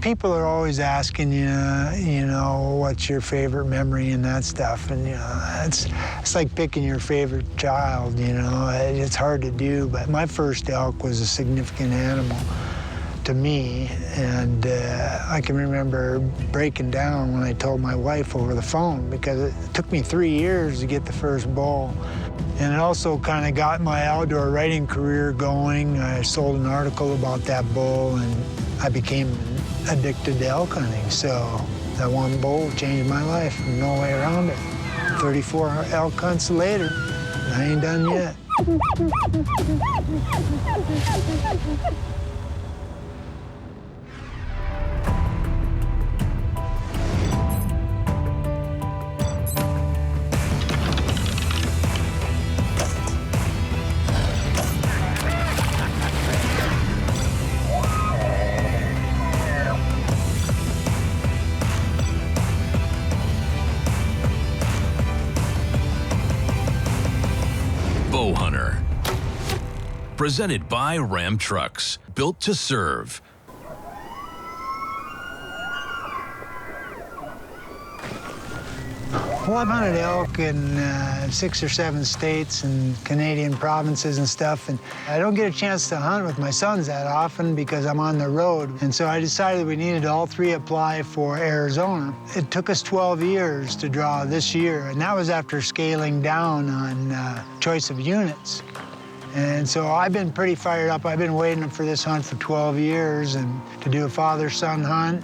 People are always asking you know, what's your favorite memory and that stuff. And, it's like picking your favorite child, you know. It's hard to do, but my first elk was a significant animal to me. And I can remember breaking down when I told my wife over the phone, because it took me 3 years to get the first bull. And it also kind of got my outdoor writing career going. I sold an article about that bull, and I became addicted to elk hunting. So that one bull changed my life. No way around it. 34 elk hunts later, I ain't done yet. Bowhunter. Presented by Ram Trucks, built to serve. Well, I've hunted elk in 6 or 7 states and Canadian provinces and stuff, and I don't get a chance to hunt with my sons that often because I'm on the road. And so I decided we needed all 3 apply for Arizona. It took us 12 years to draw this year, and that was after scaling down on choice of units. And so I've been pretty fired up. I've been waiting for this hunt for 12 years and to do a father-son hunt.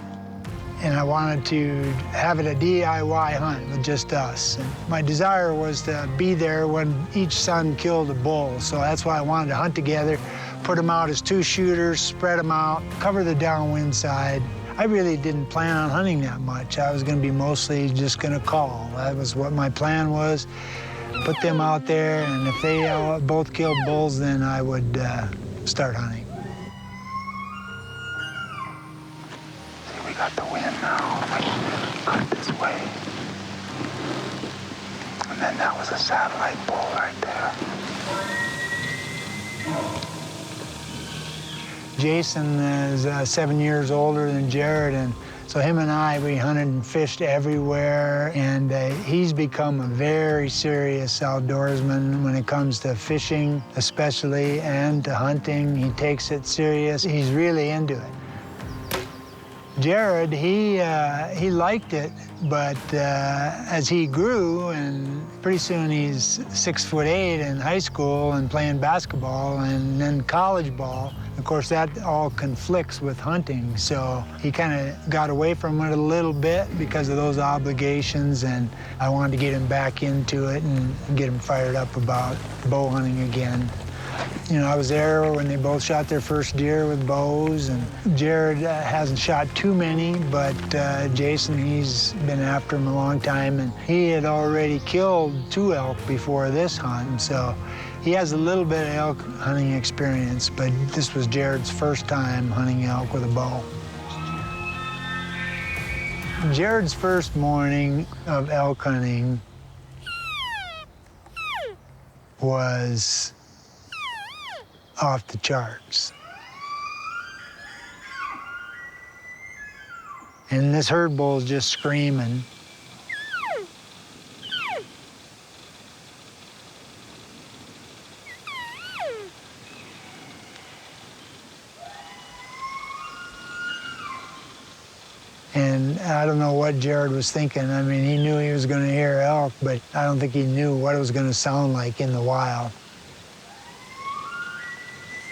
And I wanted to have it a DIY hunt with just us. And my desire was to be there when each son killed a bull. So that's why I wanted to hunt together, put them out as 2 shooters, spread them out, cover the downwind side. I really didn't plan on hunting that much. I was gonna be mostly just gonna call. That was what my plan was. Put them out there, and if they both killed bulls, then I would start hunting. We got the wind now. Cut this way. And then that was a satellite bull right there. Jason is 7 years older than Jared, and so him and I, we hunted and fished everywhere, and he's become a very serious outdoorsman when it comes to fishing, especially, and to hunting. He takes it serious. He's really into it. Jared, he liked it, but as he grew, and pretty soon he's 6'8" in high school and playing basketball and then college ball. Of course, that all conflicts with hunting, so he kind of got away from it a little bit because of those obligations, and I wanted to get him back into it and get him fired up about bow hunting again. You know, I was there when they both shot their first deer with bows, and Jared hasn't shot too many, but Jason, he's been after him a long time, and he had already killed 2 elk before this hunt, so he has a little bit of elk hunting experience, but this was Jared's first time hunting elk with a bow. Jared's first morning of elk hunting was off the charts. And this herd bull's just screaming. And I don't know what Jared was thinking. I mean, he knew he was going to hear elk, but I don't think he knew what it was going to sound like in the wild.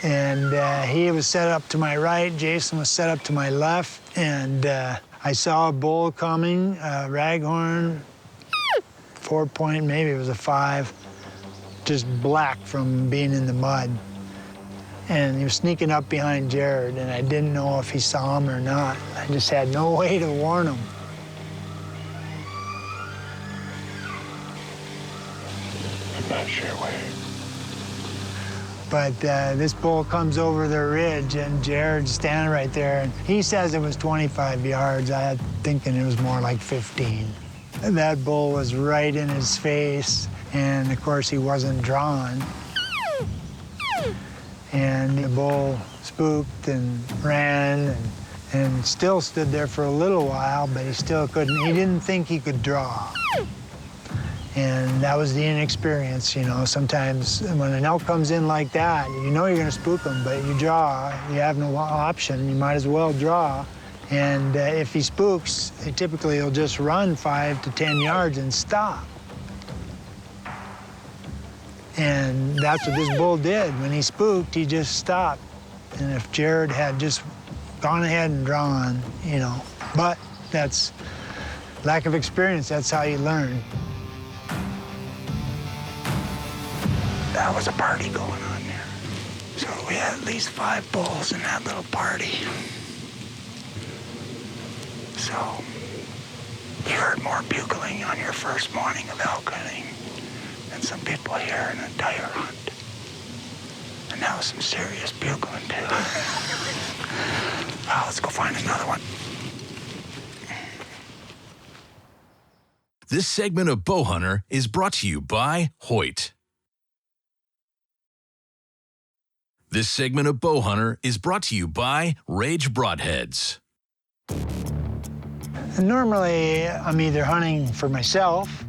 And he was set up to my right, Jason was set up to my left, and I saw a bull coming, raghorn, 4-point, maybe it was a 5, just black from being in the mud. And he was sneaking up behind Jared, and I didn't know if he saw him or not. I just had no way to warn him. I'm not sure where. But this bull comes over the ridge, and Jared's standing right there, and he says it was 25 yards. I had thinking it was more like 15. And that bull was right in his face, and of course he wasn't drawn. And the bull spooked and ran and and still stood there for a little while, but he still couldn't. He didn't think he could draw. And that was the inexperience, you know. Sometimes when an elk comes in like that, you know you're gonna spook him, but you draw, you have no option, you might as well draw. And if he spooks, typically he'll just run 5 to 10 yards and stop. And that's what this bull did. When he spooked, he just stopped. And if Jared had just gone ahead and drawn, you know, but that's lack of experience, that's how you learn. That was a party going on there. So we had at least 5 bulls in that little party. So you heard more bugling on your first morning of elk hunting than some people hear in an entire hunt. And that was some serious bugling too. Well, let's go find another one. This segment of Bowhunter is brought to you by Hoyt. This segment of Bowhunter is brought to you by Rage Broadheads. And normally, I'm either hunting for myself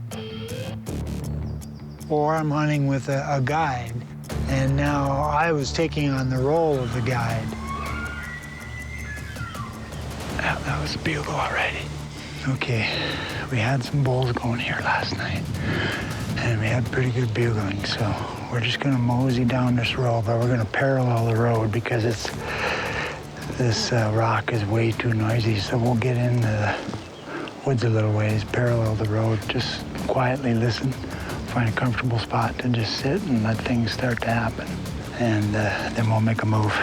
or I'm hunting with a guide. And now I was taking on the role of the guide. That was a bugle already. Okay, we had some bulls going here last night, and we had pretty good bugling, so we're just gonna mosey down this road, but we're gonna parallel the road because this rock is way too noisy, so we'll get into the woods a little ways, parallel the road, just quietly listen, find a comfortable spot to just sit and let things start to happen, and then we'll make a move.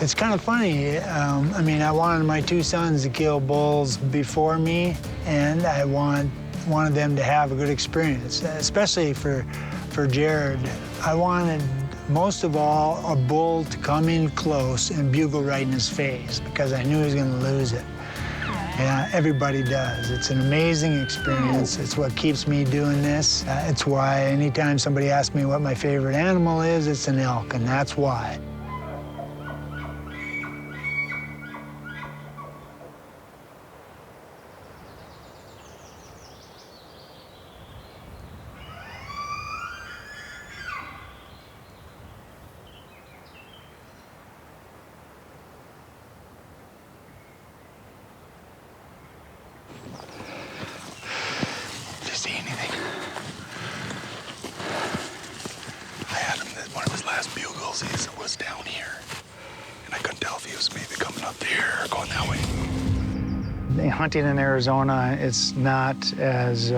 It's kind of funny. I mean, I wanted my 2 sons to kill bulls before me, and I wanted them to have a good experience, especially for Jared. I wanted, most of all, a bull to come in close and bugle right in his face because I knew he was going to lose it. Yeah, everybody does. It's an amazing experience. It's what keeps me doing this. It's why anytime somebody asks me what my favorite animal is, it's an elk, and that's why. Was down here, and I couldn't tell if he was maybe coming up here or going that way. Hunting in Arizona, it's not as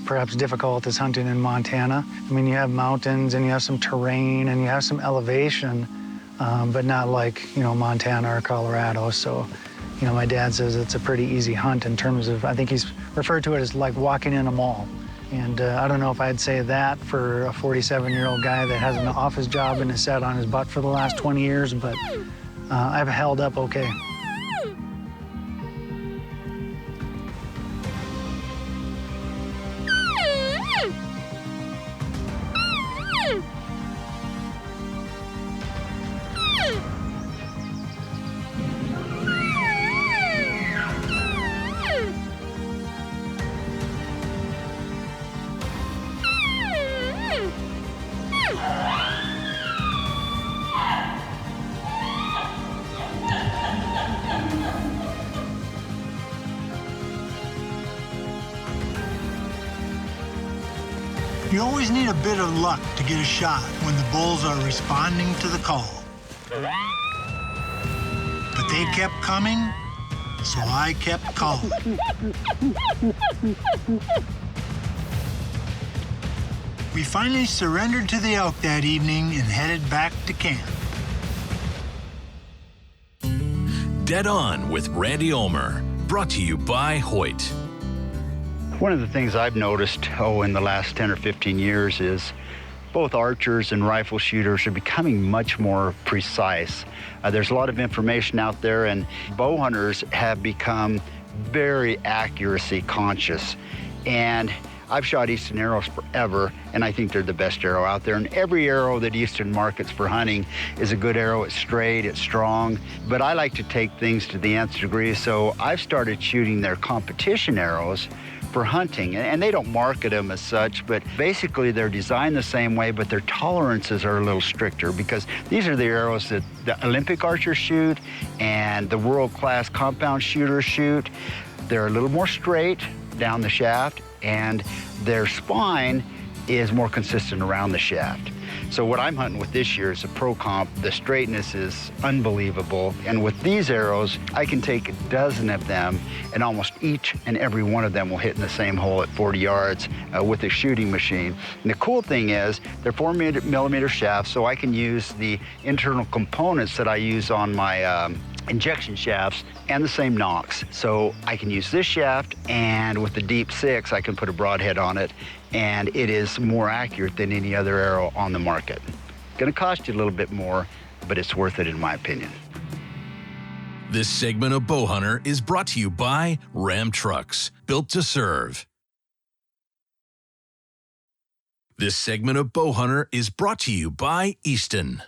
perhaps difficult as hunting in Montana. I mean, you have mountains and you have some terrain and you have some elevation, but not like, you know, Montana or Colorado. So, you know, my dad says it's a pretty easy hunt in terms of, I think he's referred to it as like walking in a mall. And I don't know if I'd say that for a 47-year-old guy that has an office job and has sat on his butt for the last 20 years, but I've held up okay. You always need a bit of luck to get a shot when the bulls are responding to the call. But they kept coming, so I kept calling. We finally surrendered to the elk that evening and headed back to camp. Dead On with Randy Ulmer, brought to you by Hoyt. One of the things I've noticed, in the last 10 or 15 years is both archers and rifle shooters are becoming much more precise. There's a lot of information out there, and bow hunters have become very accuracy conscious. And I've shot Easton arrows forever, and I think they're the best arrow out there. And every arrow that Easton markets for hunting is a good arrow. It's straight, it's strong. But I like to take things to the nth degree, so I've started shooting their competition arrows for hunting. And they don't market them as such, but basically they're designed the same way, but their tolerances are a little stricter, because these are the arrows that the Olympic archers shoot and the world-class compound shooters shoot. They're a little more straight down the shaft, and their spine is more consistent around the shaft. So what I'm hunting with this year is a pro comp. The straightness is unbelievable. And with these arrows, I can take a dozen of them, and almost each and every one of them will hit in the same hole at 40 yards with a shooting machine. And the cool thing is, they're 4mm shafts, so I can use the internal components that I use on my injection shafts and the same nocks. So I can use this shaft, and with the Deep 6, I can put a broadhead on it, and it is more accurate than any other arrow on the market. Gonna cost you a little bit more, but it's worth it in my opinion. This segment of Bowhunter is brought to you by Ram Trucks, built to serve. This segment of Bowhunter is brought to you by Easton.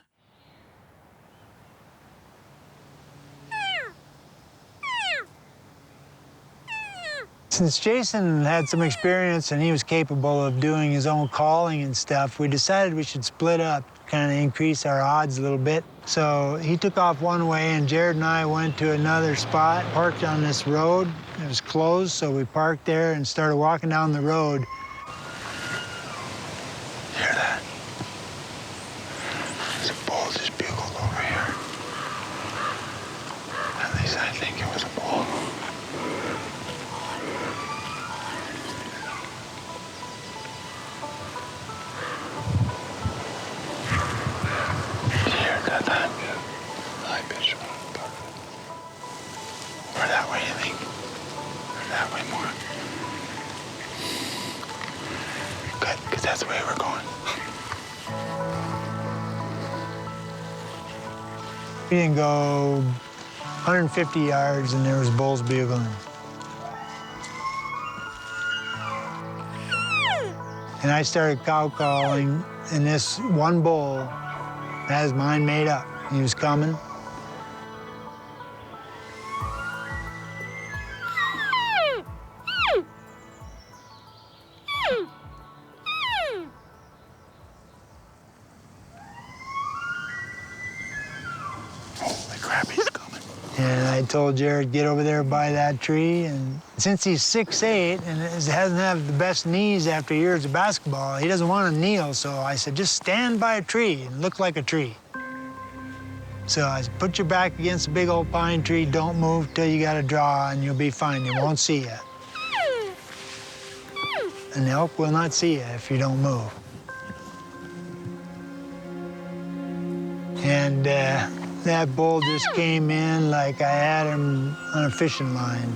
Since Jason had some experience and he was capable of doing his own calling and stuff, we decided we should split up, kind of increase our odds a little bit. So he took off one way, and Jared and I went to another spot, parked on this road. It was closed, so we parked there and started walking down the road. Hear that? There's a bull just bugled over here. At least I think it was a bull. That high pitch one. Or that way, you think? Or that way more? Good, because that's the way we're going. We didn't go 150 yards, and there was bulls bugling. And I started cow calling, and this one bull had his mind made up. He was coming. Holy crap, he's coming. And I told Jared, get over there by that tree. And since he's 6'8" and hasn't had the best knees after years of basketball, he doesn't want to kneel. So I said, just stand by a tree and look like a tree. So I said, put your back against a big old pine tree, don't move till you got a draw, and you'll be fine. They won't see you. And the elk will not see you if you don't move. And that bull just came in like I had him on a fishing line.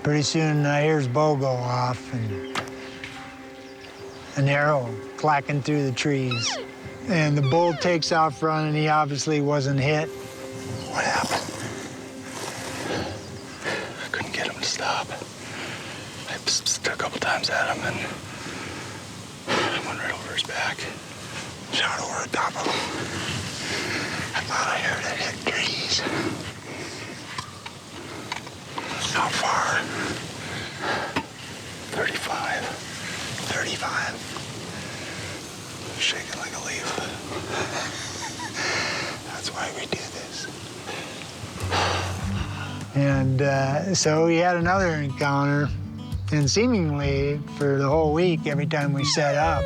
Pretty soon I hear his bow go off and an arrow clacking through the trees. And the bull takes off running. He obviously wasn't hit. What happened? I couldn't get him to stop. I pissed a couple times at him, and I went right over his back. Shot over the top of him. I thought I heard it hit trees. How far? 35. 35. Shaking like a leaf. That's why we do this. And so we had another encounter. And seemingly for the whole week, every time we set up,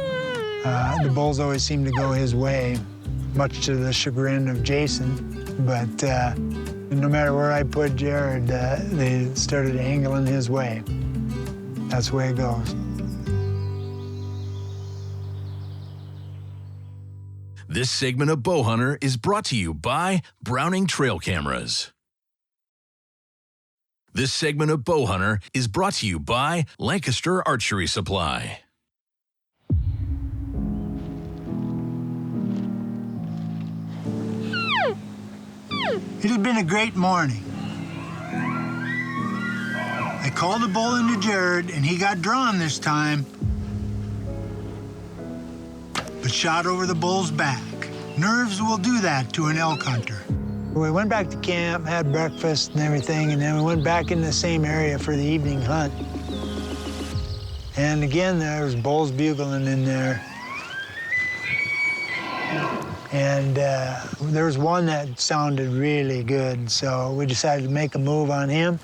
the bulls always seemed to go his way, much to the chagrin of Jason. But no matter where I put Jared, they started angling his way. That's the way it goes. This segment of Bowhunter is brought to you by Browning Trail Cameras. This segment of Bowhunter is brought to you by Lancaster Archery Supply. It had been a great morning. I called the bull into Jared, and he got drawn this time, but shot over the bull's back. Nerves will do that to an elk hunter. We went back to camp, had breakfast and everything, and then we went back in the same area for the evening hunt. And again, there was bulls bugling in there. And there was one that sounded really good, so we decided to make a move on him.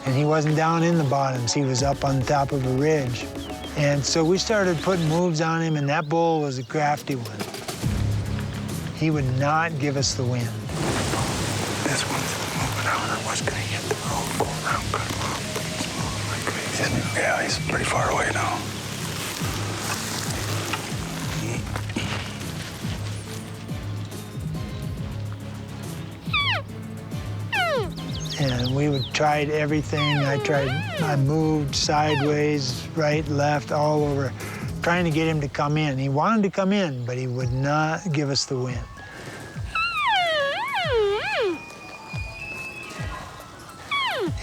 And he wasn't down in the bottoms, he was up on the top of a ridge. And so we started putting moves on him, and that bull was a crafty one. He would not give us the wind. This one's moving out. I was gonna hit the road, go around, cut him off. He's moving like crazy. Yeah, he's pretty far away now. And we tried everything. I moved sideways, right, left, all over, trying to get him to come in. He wanted to come in, but he would not give us the wind.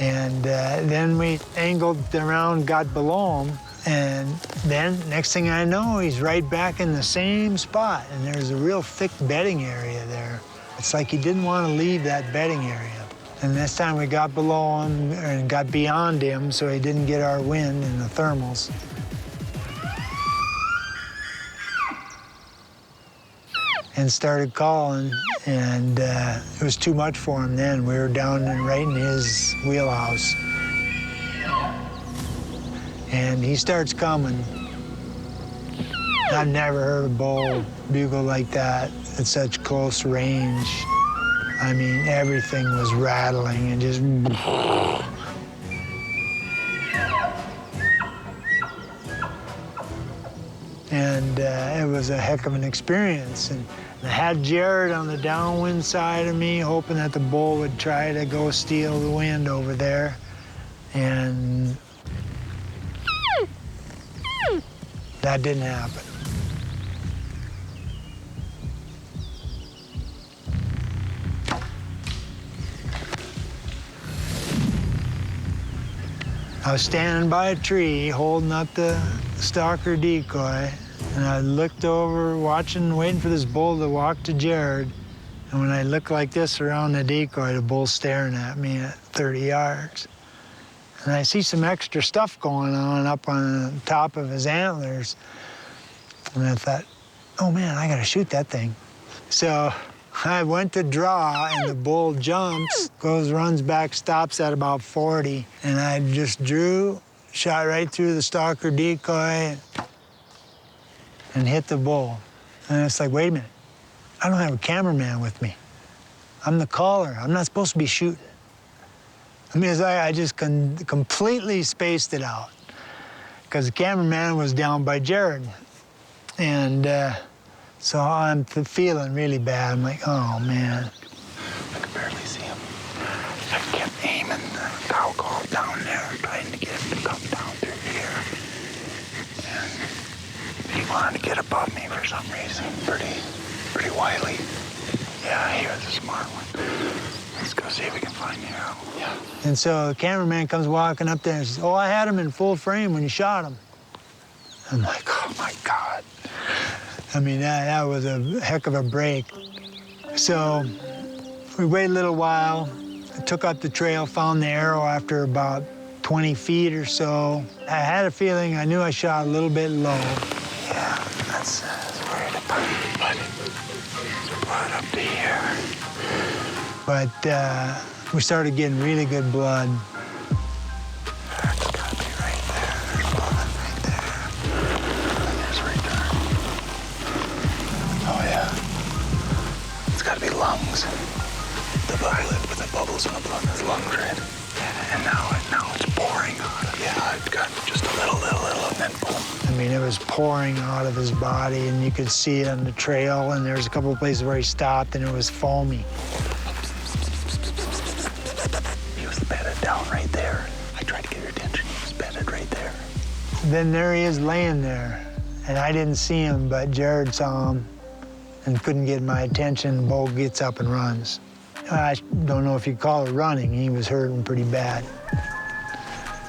And then we angled around, got below him, and then next thing I know, he's right back in the same spot, and there's a real thick bedding area there. It's like he didn't want to leave that bedding area. And this time we got below him and got beyond him so he didn't get our wind in the thermals. And started calling, and it was too much for him then. We were down and right in his wheelhouse. And he starts coming. I've never heard a bull bugle like that at such close range. I mean, everything was rattling and just... And it was a heck of an experience. And I had Jared on the downwind side of me, hoping that the bull would try to go steal the wind over there. And that didn't happen. I was standing by a tree holding up the stalker decoy, and I looked over, waiting for this bull to walk to Jared. And when I looked like this around the decoy, the bull's staring at me at 30 yards. And I see some extra stuff going on up on the top of his antlers. And I thought, oh man, I gotta shoot that thing. So I went to draw, and the bull jumps, runs back, stops at about 40. And I just drew, shot right through the stalker decoy, and hit the bull. And it's like, wait a minute, I don't have a cameraman with me. I'm the caller. I'm not supposed to be shooting. I mean, I just completely spaced it out because the cameraman was down by Jared. And so I'm feeling really bad. I'm like, oh, man. I could barely see him. I kept aiming the cow call down there, trying to get him to come down through here. And he wanted to get above me for some reason. Pretty wily. Yeah, he was a smart one. Let's go see if we can find the arrow. Yeah. And so the cameraman comes walking up there and says, oh, I had him in full frame when you shot him. I'm like, oh, my God. I mean, that was a heck of a break. So we waited a little while, took up the trail, found the arrow after about 20 feet or so. I had a feeling, I knew I shot a little bit low. Yeah, that's worried about it, but it's blood up to here. But we started getting really good blood. That's gotta be right there. There's blood right there. And there's right there. Oh, yeah. lungs. The bubbles in the lungs, right? And now it's pouring out. Yeah, it got just a little, and then boom. I mean, it was pouring out of his body, and you could see it on the trail, and there was a couple of places where he stopped, and it was foamy. He was bedded down right there. I tried to get your attention. He was bedded right there. Then there he is laying there, and I didn't see him, but Jared saw him and couldn't get my attention. Bo gets up and runs. I don't know if you call it running. He was hurting pretty bad.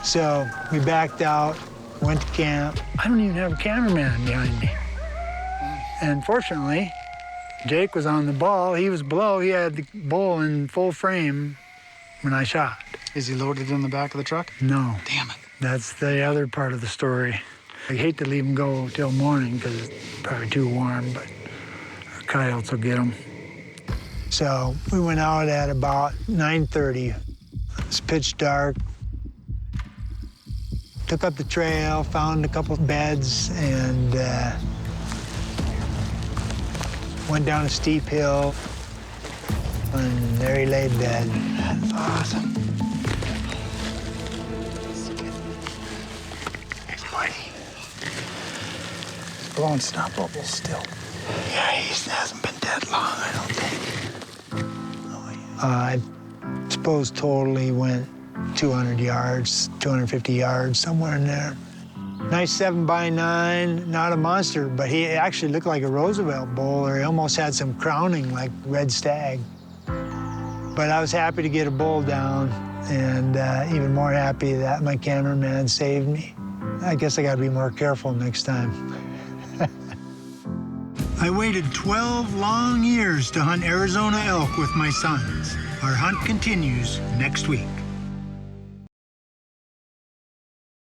So we backed out, went to camp. I don't even have a cameraman behind me. And fortunately, Jake was on the ball. He was below. He had the bull in full frame when I shot. Is he loaded in the back of the truck? No. Damn it. That's the other part of the story. I hate to leave him go till morning because it's probably too warm, but our coyotes will get him. So we went out at about 9:30. It's pitch dark. Took up the trail, found a couple of beds, and went down a steep hill. And there he lay dead. That's awesome. He's mighty. He's blowing snot bubbles still. Yeah, he hasn't been dead long, I don't think. I suppose totally went 200 yards, 250 yards, somewhere in there. Nice 7x9, not a monster, but he actually looked like a Roosevelt bull, or he almost had some crowning like red stag. But I was happy to get a bull down, and even more happy that my cameraman saved me. I guess I gotta be more careful next time. I waited 12 long years to hunt Arizona elk with my sons. Our hunt continues next week.